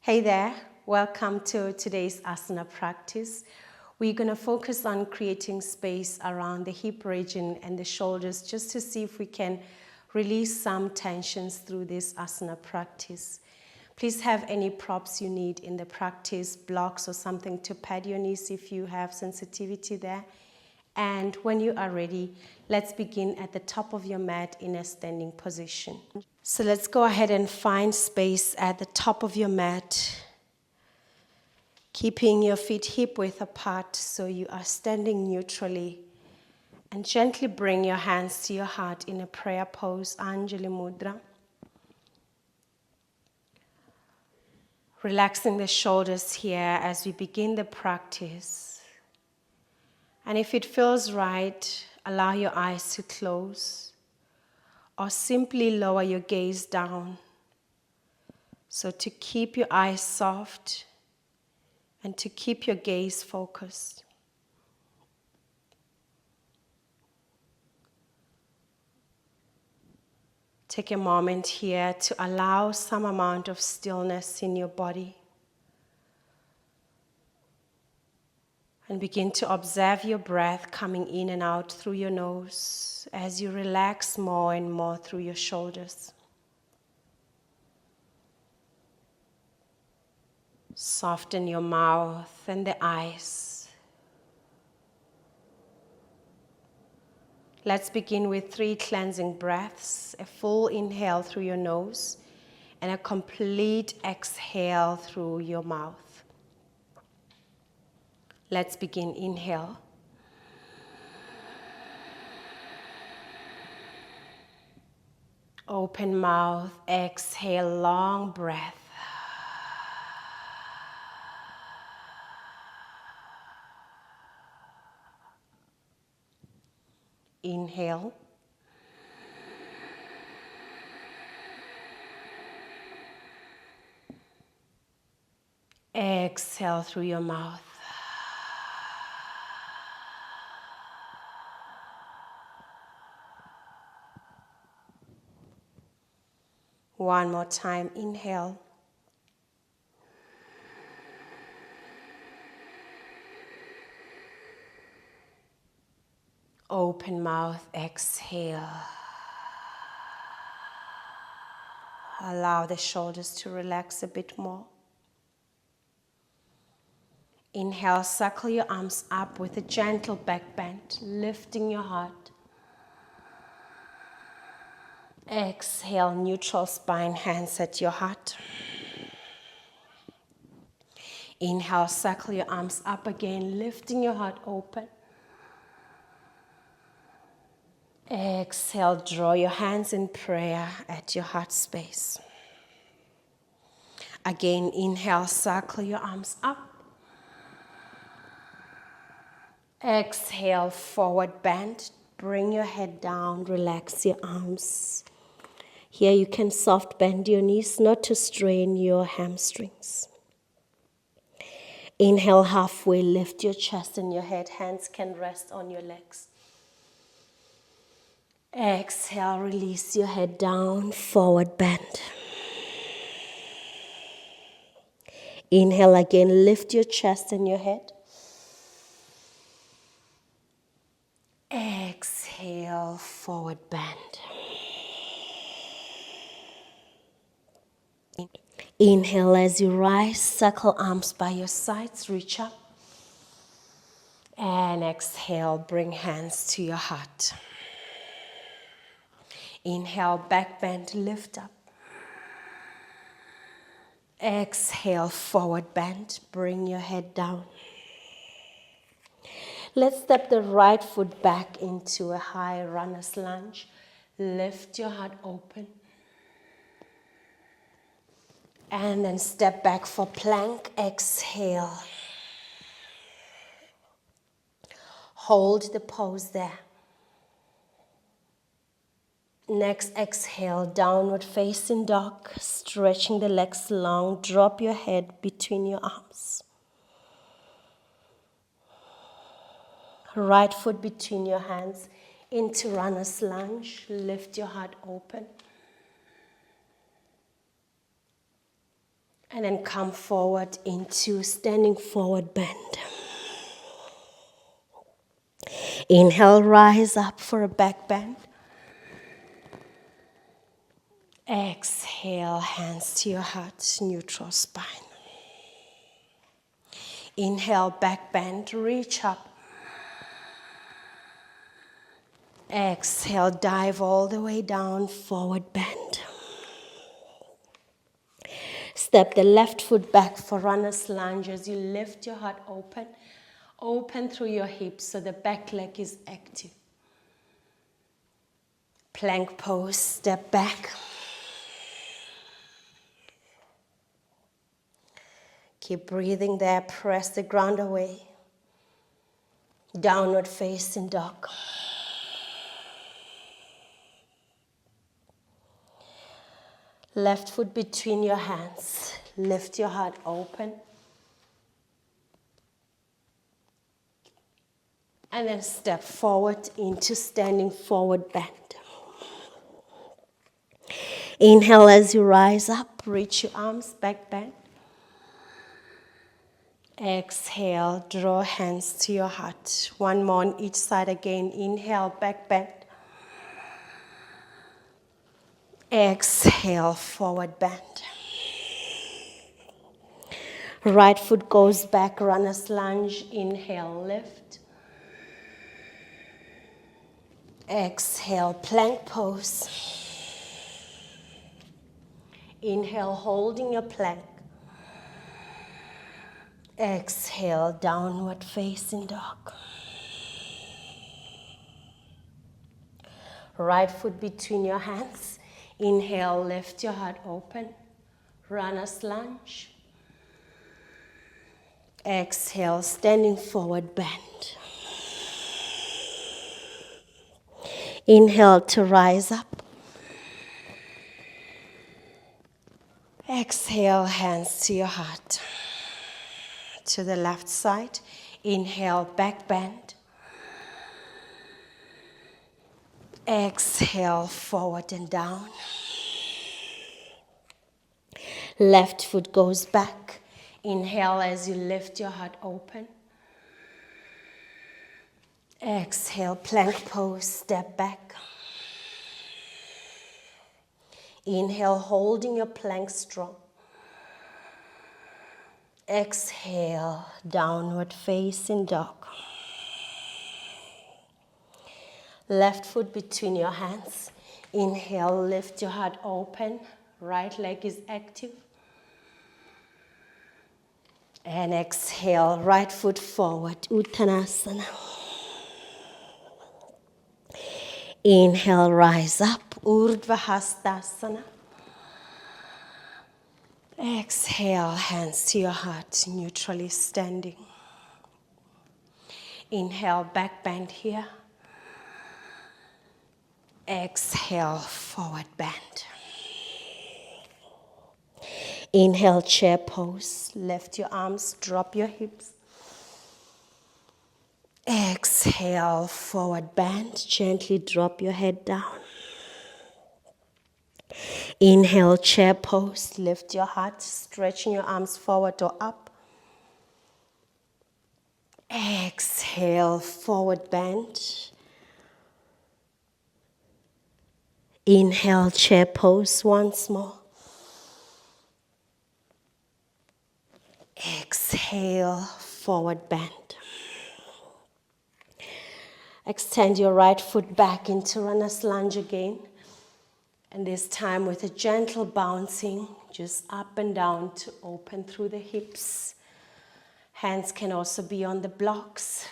Hey there, welcome to today's Asana practice. We're going to focus on creating space around the hip region and the shoulders just to see if we can release some tensions through this Asana practice. Please have any props you need in the practice, blocks or something to pad your knees if you have sensitivity there. And when you are ready, let's begin at the top of your mat in a standing position. So let's go ahead and find space at the top of your mat, keeping your feet hip width apart so you are standing neutrally. And gently bring your hands to your heart in a prayer pose, Anjali Mudra. Relaxing the shoulders here as we begin the practice. And if it feels right, allow your eyes to close or simply lower your gaze down. So to keep your eyes soft and to keep your gaze focused. Take a moment here to allow some amount of stillness in your body. And begin to observe your breath coming in and out through your nose as you relax more and more through your shoulders. Soften your mouth and the eyes. Let's begin with 3 cleansing breaths. A full inhale through your nose and a complete exhale through your mouth. Let's begin. Inhale. Open mouth, exhale, long breath. Inhale. Exhale through your mouth. One more time. Inhale. Open mouth, exhale. Allow the shoulders to relax a bit more. Inhale, circle your arms up with a gentle back bend, lifting your heart. Exhale, neutral spine, hands at your heart. Inhale, circle your arms up again, lifting your heart open. Exhale, draw your hands in prayer at your heart space. Again, inhale, circle your arms up. Exhale, forward bend. Bring your head down, relax your arms. Here you can soft bend your knees, not to strain your hamstrings. Inhale, halfway, lift your chest and your head. Hands can rest on your legs. Exhale, release your head down, forward bend. Inhale again, lift your chest and your head. Exhale, forward bend. Inhale as you rise, circle arms by your sides, reach up. And exhale, bring hands to your heart. Inhale, back bend, lift up. Exhale, forward bend, bring your head down. Let's step the right foot back into a high runner's lunge. Lift your heart open. And then step back for plank, exhale. Hold the pose there. Next, exhale, downward facing dog, stretching the legs long, drop your head between your arms. Right foot between your hands into runner's lunge, lift your heart open. And then come forward into standing forward bend. Inhale, rise up for a back bend. Exhale, hands to your heart, neutral spine. Inhale, back bend, reach up. Exhale, dive all the way down, forward bend. Step the left foot back for runner's lunge as you lift your heart open. Open through your hips so the back leg is active. Plank pose, step back. Keep breathing there, press the ground away. Downward facing dog. Left foot between your hands. Lift your heart open. And then step forward into standing forward bend. Inhale as you rise up, reach your arms, back bend. Exhale, draw hands to your heart. One more on each side again. Inhale, back bend. Exhale, forward bend. Right foot goes back, runner's lunge. Inhale, lift. Exhale, plank pose. Inhale, holding your plank. Exhale, downward facing dog. Right foot between your hands. Inhale, lift your heart open. Runner's lunge. Exhale, standing forward bend. Inhale to rise up. Exhale, hands to your heart. To the left side. Inhale, back bend. Exhale, forward and down. Left foot goes back. Inhale as you lift your heart open. Exhale, plank pose, step back. Inhale, holding your plank strong. Exhale, downward facing dog. Left foot between your hands. Inhale, lift your heart open. Right leg is active. And exhale, right foot forward, Uttanasana. Inhale, rise up, Urdhva Hastasana. Exhale, hands to your heart, neutrally standing. Inhale, back bend here. Exhale, forward bend. Inhale, chair pose. Lift your arms, drop your hips. Exhale, forward bend. Gently drop your head down. Inhale, chair pose. Lift your heart, stretching your arms forward or up. Exhale, forward bend. Inhale, chair pose once more. Exhale, forward bend. Extend your right foot back into runner's lunge again. And this time with a gentle bouncing, just up and down to open through the hips. Hands can also be on the blocks.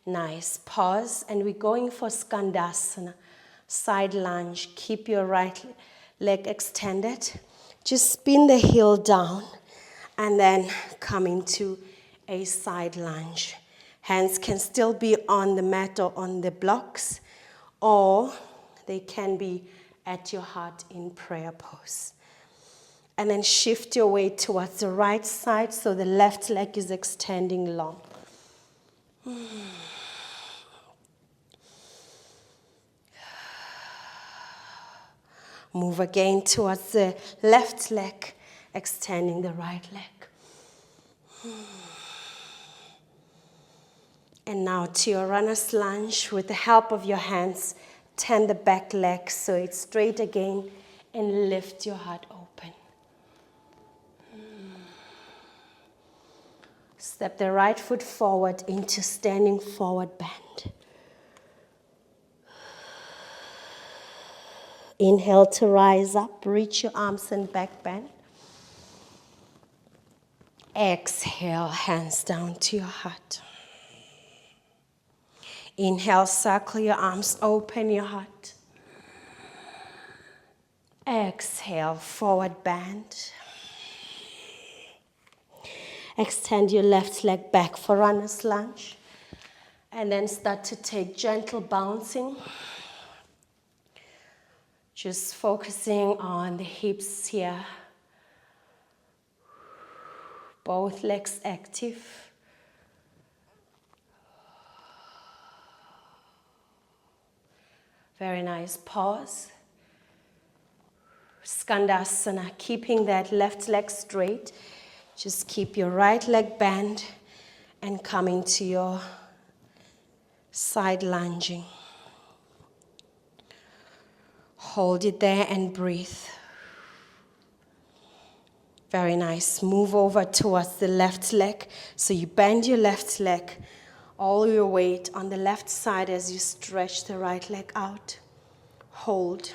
Nice, pause, and we're going for Skandasana, side lunge. Keep your right leg extended. Just spin the heel down and then come into a side lunge. Hands can still be on the mat or on the blocks, or they can be at your heart in prayer pose. And then shift your weight towards the right side so the left leg is extending long. Move again towards the left leg, extending the right leg. And now to your runner's lunge. With the help of your hands, turn the back leg so it's straight again and lift your heart open. Step the right foot forward into standing forward bend. Inhale to rise up, reach your arms and back bend. Exhale, hands down to your heart. Inhale, circle your arms, open your heart. Exhale, forward bend. Extend your left leg back for runner's lunge. And then start to take gentle bouncing. Just focusing on the hips here. Both legs active. Very nice. Pause. Skandasana, keeping that left leg straight. Just keep your right leg bent and coming to your side lunging. Hold it there and breathe. Very nice. Move over towards the left leg. So you bend your left leg, all your weight on the left side as you stretch the right leg out. Hold.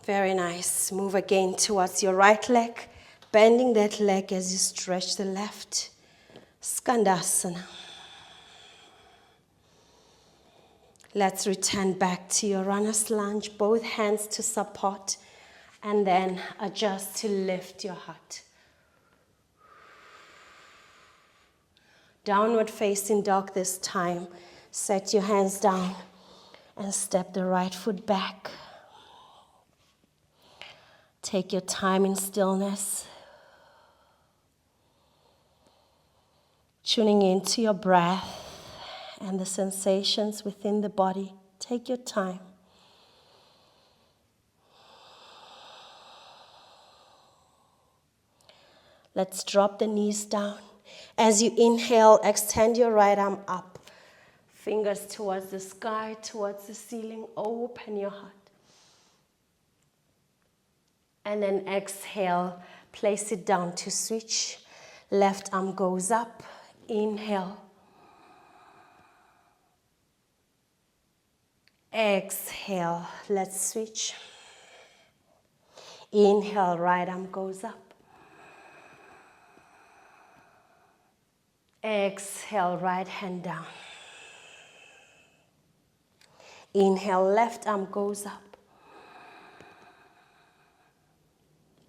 Very nice. Move again towards your right leg, bending that leg as you stretch the left. Skandasana. Let's return back to your runner's lunge, both hands to support, and then adjust to lift your heart. Downward facing dog this time. Set your hands down and step the right foot back. Take your time in stillness. Tuning into your breath and the sensations within the body. Take your time. Let's drop the knees down. As you inhale, extend your right arm up. Fingers towards the sky, towards the ceiling. Open your heart. And then exhale, place it down to switch. Left arm goes up. Inhale. Exhale, let's switch. Inhale, right arm goes up. Exhale, right hand down. Inhale, left arm goes up.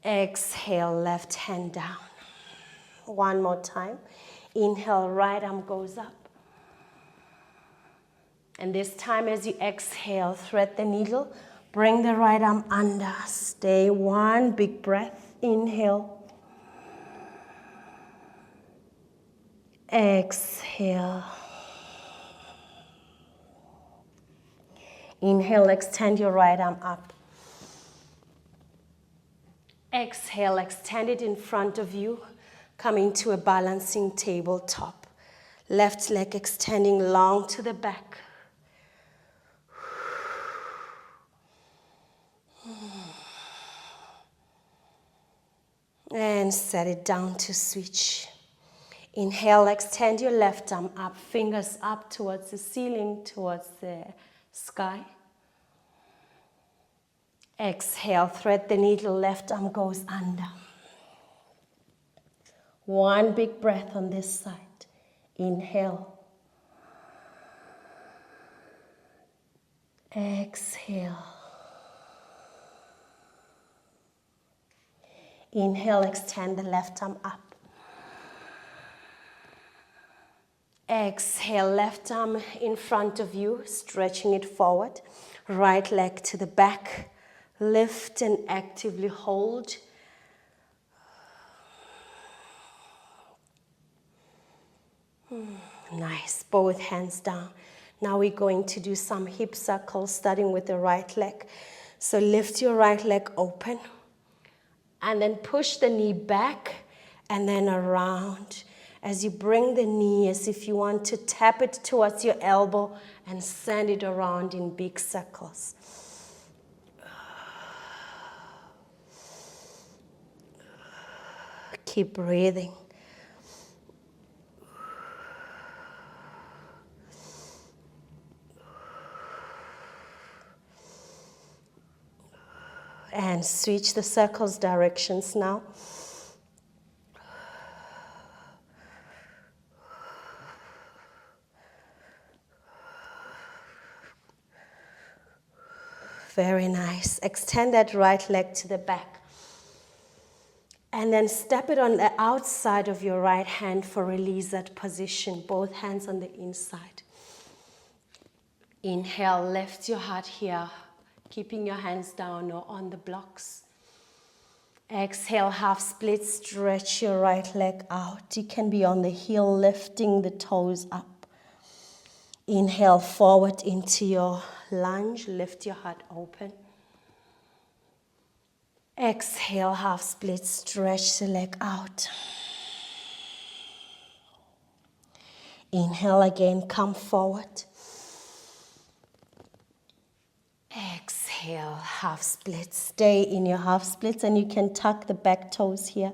Exhale, left hand down. One more time. Inhale, right arm goes up. And this time as you exhale, thread the needle, bring the right arm under. Stay one big breath. Inhale. Exhale. Inhale, extend your right arm up. Exhale, extend it in front of you, coming to a balancing tabletop. Left leg extending long to the back. And set it down to switch. Inhale, extend your left arm up, fingers up towards the ceiling, towards the sky. Exhale, thread the needle, left arm goes under. One big breath on this side. Inhale. Exhale. Inhale, extend the left arm up. Exhale, left arm in front of you, stretching it forward. Right leg to the back. Lift and actively hold. Nice, both hands down. Now we're going to do some hip circles, starting with the right leg. So lift your right leg open, and then push the knee back, and then around. As you bring the knee, as if you want to tap it towards your elbow, and send it around in big circles. Keep breathing. And switch the circles directions now. Very nice. Extend that right leg to the back. And then step it on the outside of your right hand for release that position. Both hands on the inside. Inhale, lift your heart here, keeping your hands down or on the blocks. Exhale, half split, stretch your right leg out. You can be on the heel, lifting the toes up. Inhale, forward into your lunge, lift your heart open. Exhale, half split, stretch the leg out. Inhale again, come forward. Exhale, half split. Stay in your half splits, and you can tuck the back toes here.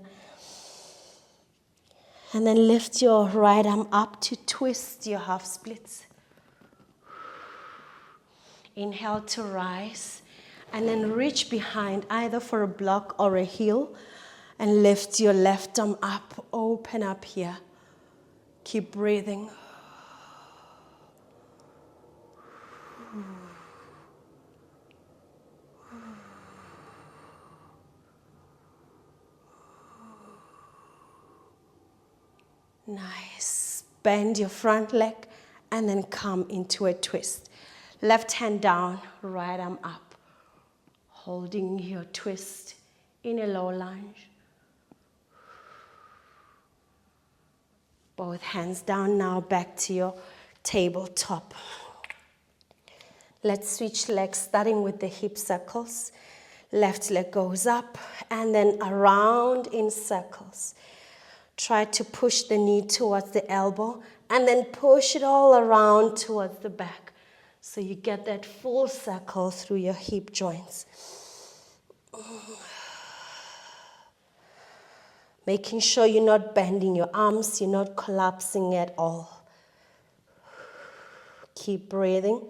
And then lift your right arm up to twist your half splits. Inhale to rise, and then reach behind either for a block or a heel, and lift your left arm up, open up here. Keep breathing. Nice. Bend your front leg and then come into a twist. Left hand down, right arm up. Holding your twist in a low lunge. Both hands down now, back to your tabletop. Let's switch legs, starting with the hip circles. Left leg goes up and then around in circles. Try to push the knee towards the elbow and then push it all around towards the back. So you get that full circle through your hip joints. Making sure you're not bending your arms, you're not collapsing at all. Keep breathing.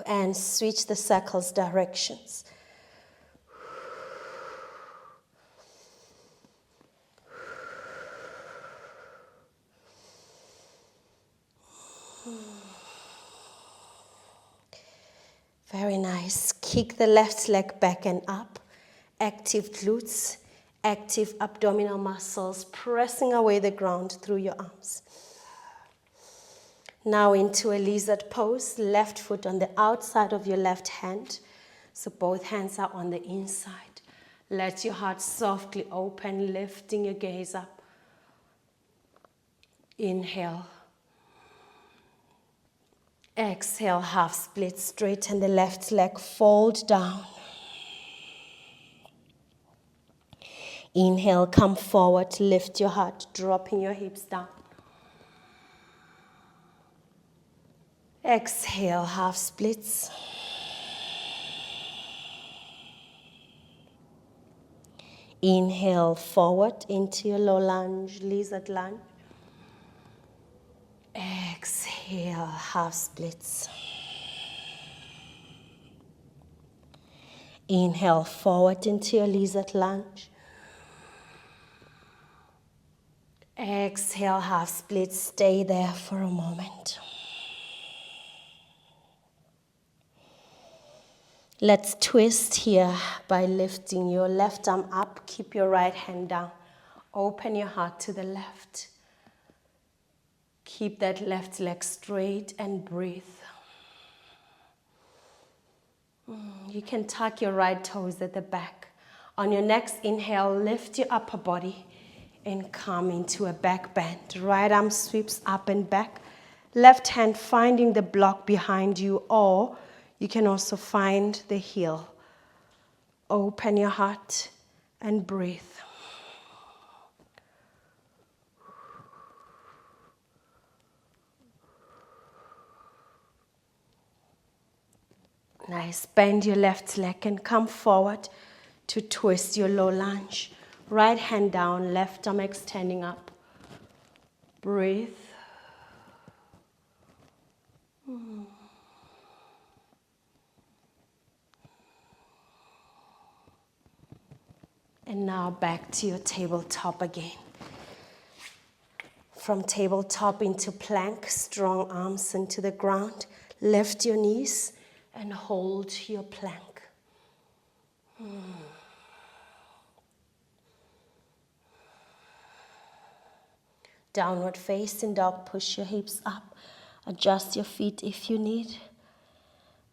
And switch the circles directions. Very nice. Kick the left leg back and up. Active glutes, active abdominal muscles, pressing away the ground through your arms. Now into a lizard pose, left foot on the outside of your left hand. So both hands are on the inside. Let your heart softly open, lifting your gaze up. Inhale. Exhale, half split, straighten the left leg, fold down. Inhale, come forward, lift your heart, dropping your hips down. Exhale, half splits. Inhale, forward into your low lunge, lizard lunge. Exhale, half splits. Inhale, forward into your lizard lunge. Exhale, half splits. Stay there for a moment. Let's twist here by lifting your left arm up. Keep your right hand down. Open your heart to the left. Keep that left leg straight and breathe. You can tuck your right toes at the back On your next inhale, lift your upper body and come into a back bend. Right arm sweeps up and back. Left hand finding the block behind you, or you can also find the heel. Open your heart and breathe. Nice. Bend your left leg and come forward to twist your low lunge. Right hand down, left arm extending up. Breathe. And now back to your tabletop again. From tabletop into plank, strong arms into the ground. Lift your knees and hold your plank. Downward facing dog, push your hips up. Adjust your feet if you need.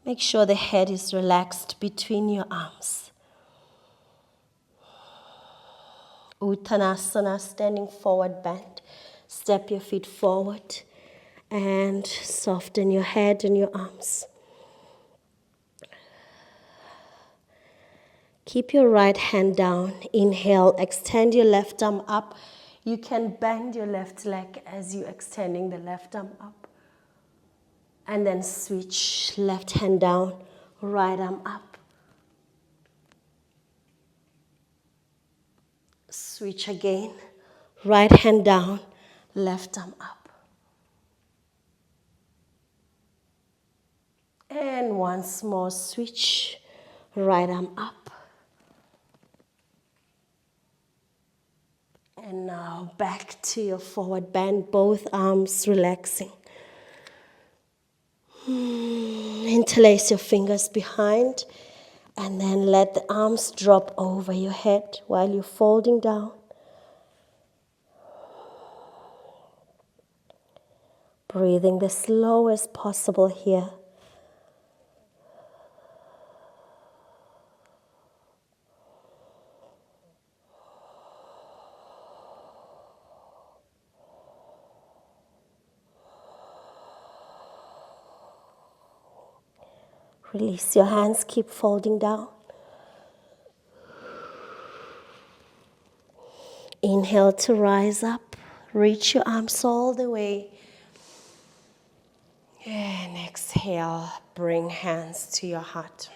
Make sure the head is relaxed between your arms. Uttanasana, standing forward bend. Step your feet forward and soften your head and your arms. Keep your right hand down. Inhale, extend your left arm up. You can bend your left leg as you're extending the left arm up. And then switch, left hand down, right arm up. Switch again, right hand down, left arm up. And once more, switch, right arm up. And now back to your forward bend, both arms relaxing. Interlace your fingers behind and then let the arms drop over your head while you're folding down. Breathing the slowest possible here. Release your hands, keep folding down. Inhale to rise up, reach your arms all the way. And exhale, bring hands to your heart.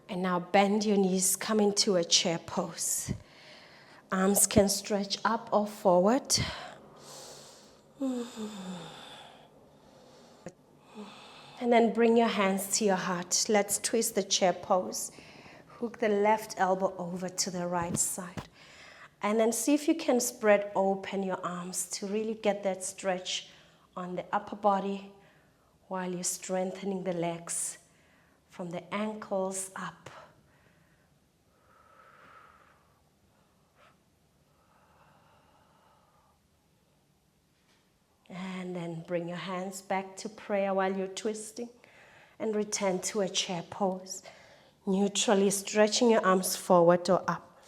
And now bend your knees, come into a chair pose. Arms can stretch up or forward. And then bring your hands to your heart. Let's twist the chair pose. Hook the left elbow over to the right side. And then see if you can spread open your arms to really get that stretch on the upper body while you're strengthening the legs from the ankles up. And then bring your hands back to prayer while you're twisting and return to a chair pose. Neutrally stretching your arms forward or up.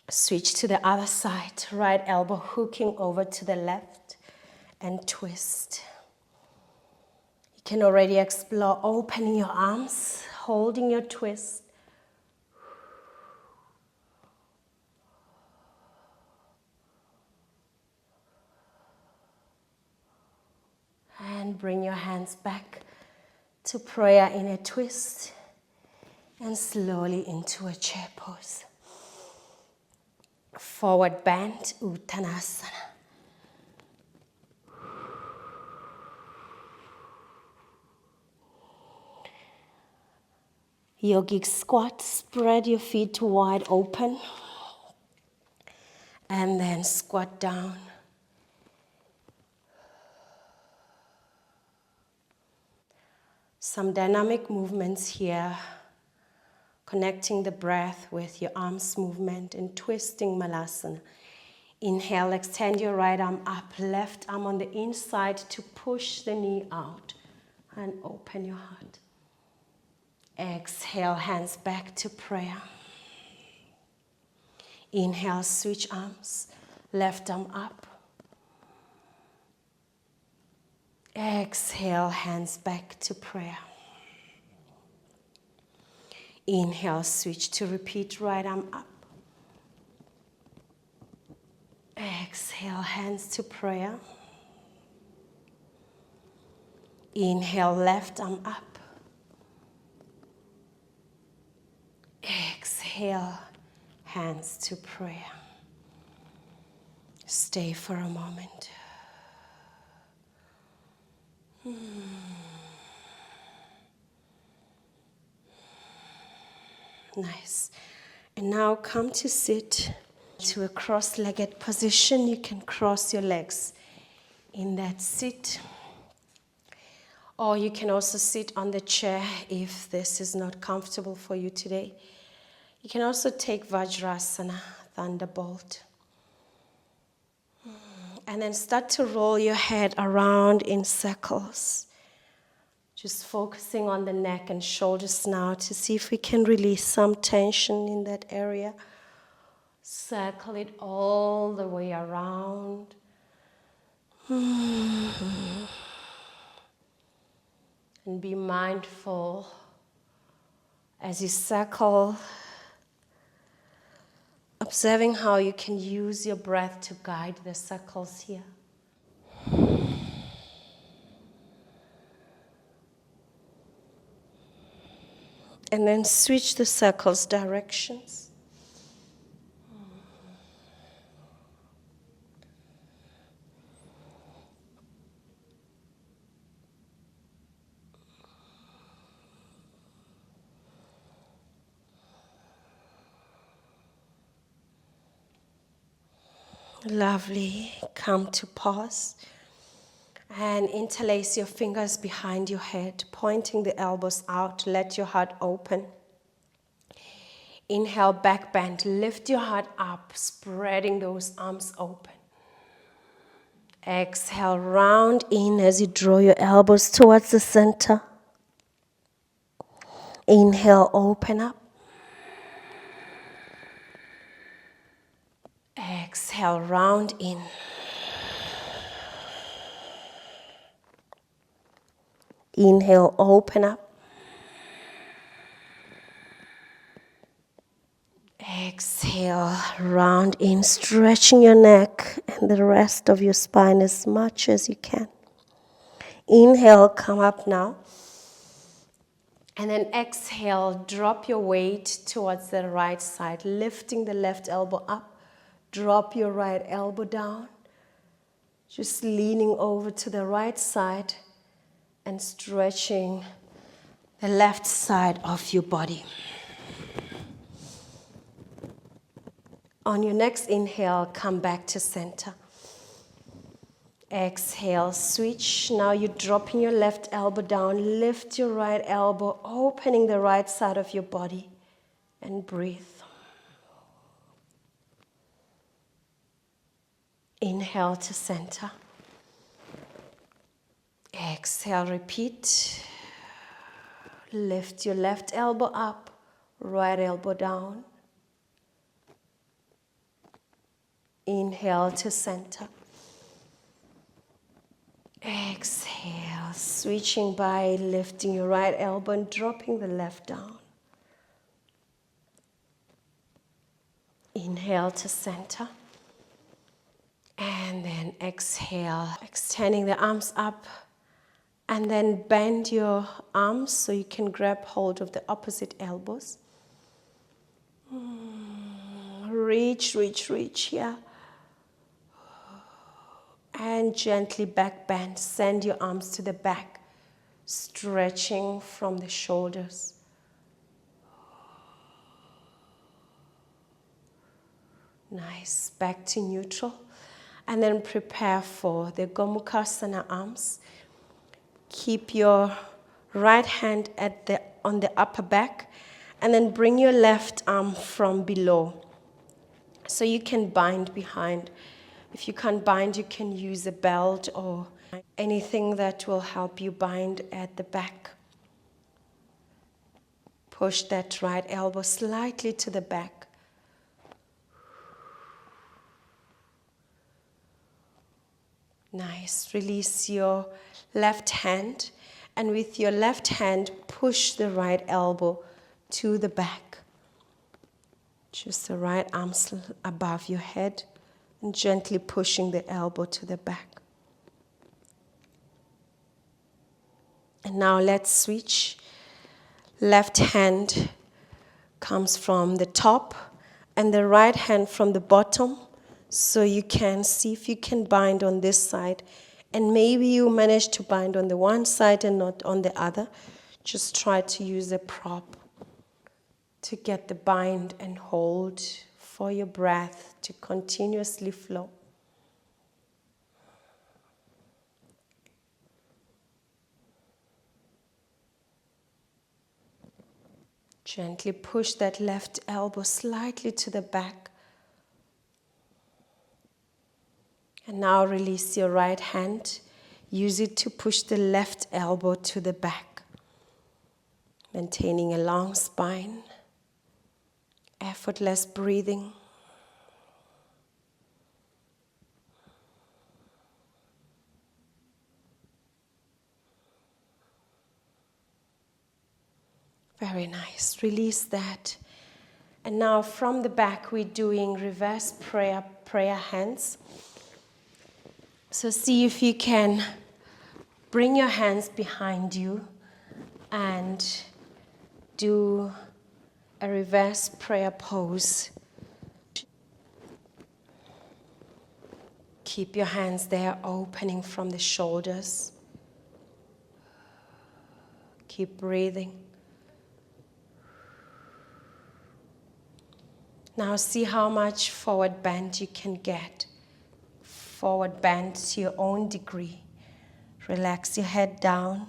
Switch to the other side. Right elbow hooking over to the left and twist. You can already explore opening your arms, holding your twist. And bring your hands back to prayer in a twist and slowly into a chair pose. Forward bend, Uttanasana. Yogic squat, spread your feet wide open. And then squat down. Some dynamic movements here, connecting the breath with your arms movement and twisting Malasana. Inhale, extend your right arm up, left arm on the inside to push the knee out and open your heart. Exhale, hands back to prayer. Inhale, switch arms. Left arm up. Exhale, hands back to prayer. Inhale, switch to repeat, right arm up. Exhale, hands to prayer. Inhale, left arm up. Exhale, hands to prayer. Stay for a moment. Nice. And now come to sit to a cross-legged position. You can cross your legs in that sit. Or you can also sit on the chair if this is not comfortable for you today. You can also take Vajrasana, Thunderbolt. And then start to roll your head around in circles. Just focusing on the neck and shoulders now to see if we can release some tension in that area. Circle it all the way around. And be mindful as you circle, observing how you can use your breath to guide the circles here. And then switch the circles directions. Lovely. Come to pause. And interlace your fingers behind your head, pointing the elbows out. Let your heart open. Inhale, back bend. Lift your heart up, spreading those arms open. Exhale, round in as you draw your elbows towards the center. Inhale, open up. Exhale, round in. Inhale, open up. Exhale, round in, stretching your neck and the rest of your spine as much as you can. Inhale, come up now. And then exhale, drop your weight towards the right side, lifting the left elbow up. Drop your right elbow down. Just leaning over to the right side and stretching the left side of your body. On your next inhale, come back to center. Exhale, switch. Now you're dropping your left elbow down. Lift your right elbow, opening the right side of your body, and breathe. Inhale to center. Exhale, repeat. Lift your left elbow up, right elbow down. Inhale to center. Exhale, switching by lifting your right elbow and dropping the left down. Inhale to center. And then exhale, extending the arms up. And then bend your arms so you can grab hold of the opposite elbows. Reach, reach, reach, yeah. And gently back bend. Send your arms to the back, stretching from the shoulders. Nice. Back to neutral. And then prepare for the Gomukhasana arms. Keep your right hand on the upper back, and then bring your left arm from below. So you can bind behind. If you can't bind, you can use a belt or anything that will help you bind at the back. Push that right elbow slightly to the back. Nice. Release your left hand, and with your left hand, push the right elbow to the back. Just the right arm above your head, and gently pushing the elbow to the back. And now let's switch. Left hand comes from the top and the right hand from the bottom. So you can see if you can bind on this side. And maybe you manage to bind on the one side and not on the other. Just try to use a prop to get the bind and hold for your breath to continuously flow. Gently push that left elbow slightly to the back. And now release your right hand. Use it to push the left elbow to the back. Maintaining a long spine. Effortless breathing. Very nice. Release that. And now from the back we're doing reverse prayer hands. So see if you can bring your hands behind you and do a reverse prayer pose. Keep your hands there opening from the shoulders. Keep breathing. Now see how much forward bend you can get. Forward bend to your own degree. Relax your head down.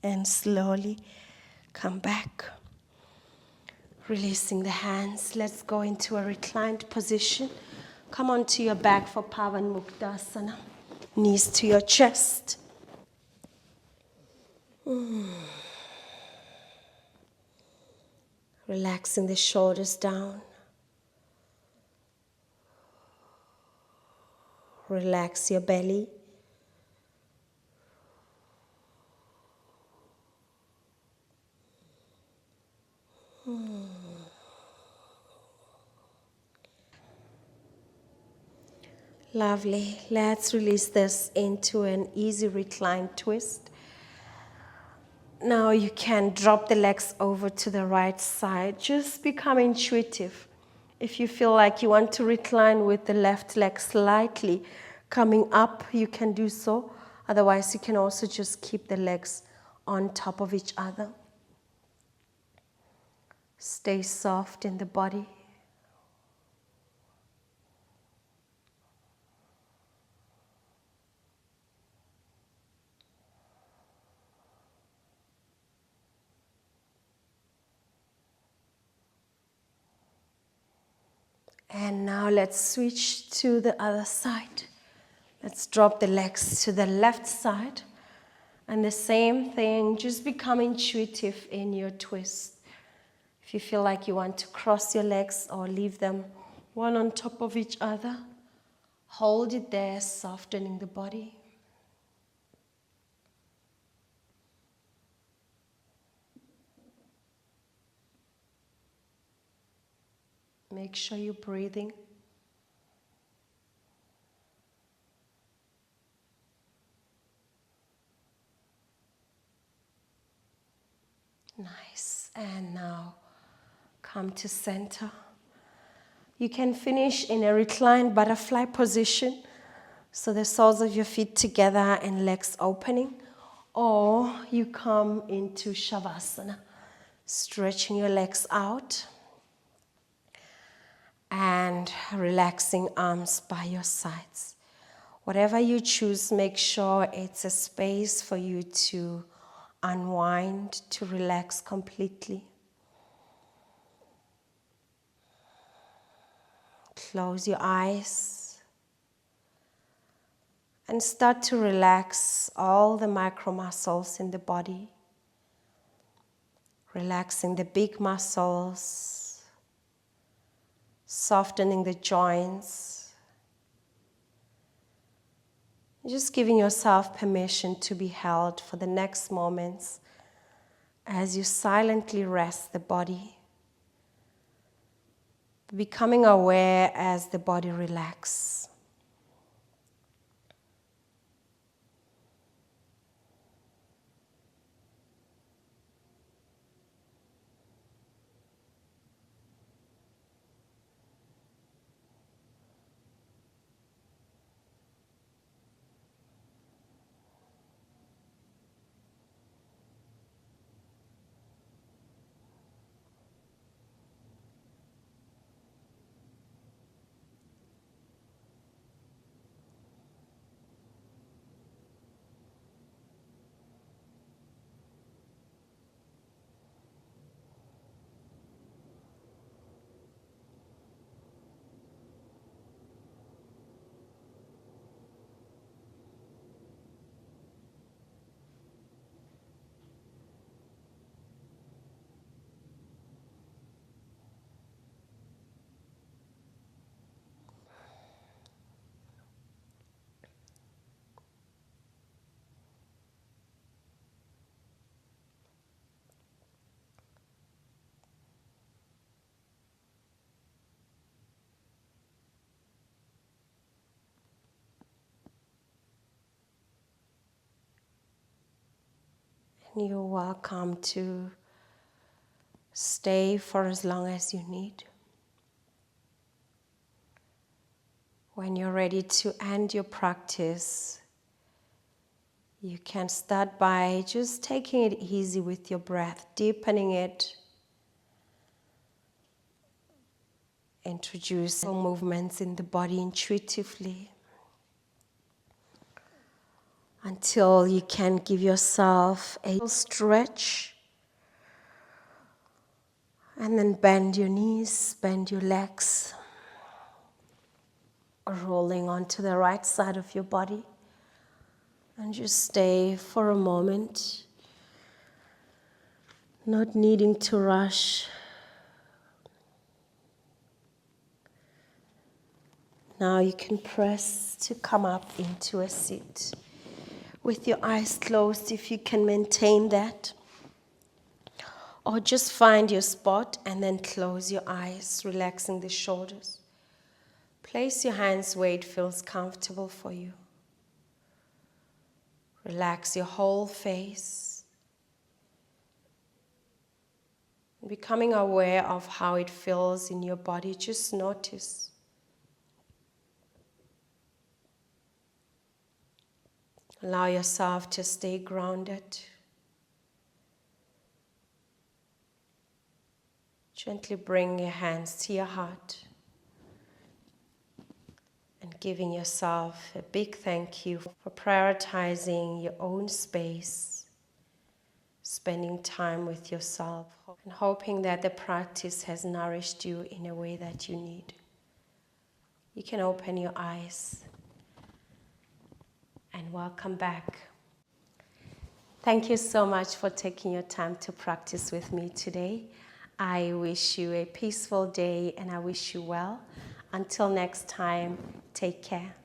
And slowly come back. Releasing the hands. Let's go into a reclined position. Come onto your back for Pavanmuktasana. Knees to your chest. Relaxing the shoulders down. Relax your belly. Lovely. Let's release this into an easy reclined twist. Now you can drop the legs over to the right side. Just become intuitive. If you feel like you want to recline with the left leg slightly coming up, you can do so. Otherwise, you can also just keep the legs on top of each other. Stay soft in the body. And now let's switch to the other side. Let's drop the legs to the left side. And the same thing, just become intuitive in your twist. If you feel like you want to cross your legs or leave them one on top of each other, hold it there, softening the body. Make sure you're breathing. Nice. And now come to center. You can finish in a reclined butterfly position. So the soles of your feet together and legs opening. Or you come into Shavasana, stretching your legs out. And relaxing arms by your sides. Whatever you choose, make sure it's a space for you to unwind, to relax completely. Close your eyes. And start to relax all the micro muscles in the body. Relaxing the big muscles, softening the joints. Just giving yourself permission to be held for the next moments as you silently rest the body. Becoming aware as the body relaxes. And you're welcome to stay for as long as you need. When you're ready to end your practice, you can start by just taking it easy with your breath, deepening it. Introduce movements in the body intuitively until you can give yourself a stretch. And then bend your knees, bend your legs, rolling onto the right side of your body. And just stay for a moment, not needing to rush. Now you can press to come up into a seat with your eyes closed if you can maintain that. Or just find your spot and then close your eyes, relaxing the shoulders. Place your hands where it feels comfortable for you. Relax your whole face. Becoming aware of how it feels in your body, just notice. Allow yourself to stay grounded. Gently bring your hands to your heart and giving yourself a big thank you for prioritizing your own space, spending time with yourself, and hoping that the practice has nourished you in a way that you need. You can open your eyes and welcome back. Thank you so much for taking your time to practice with me today. I wish you a peaceful day and I wish you well. Until next time, take care.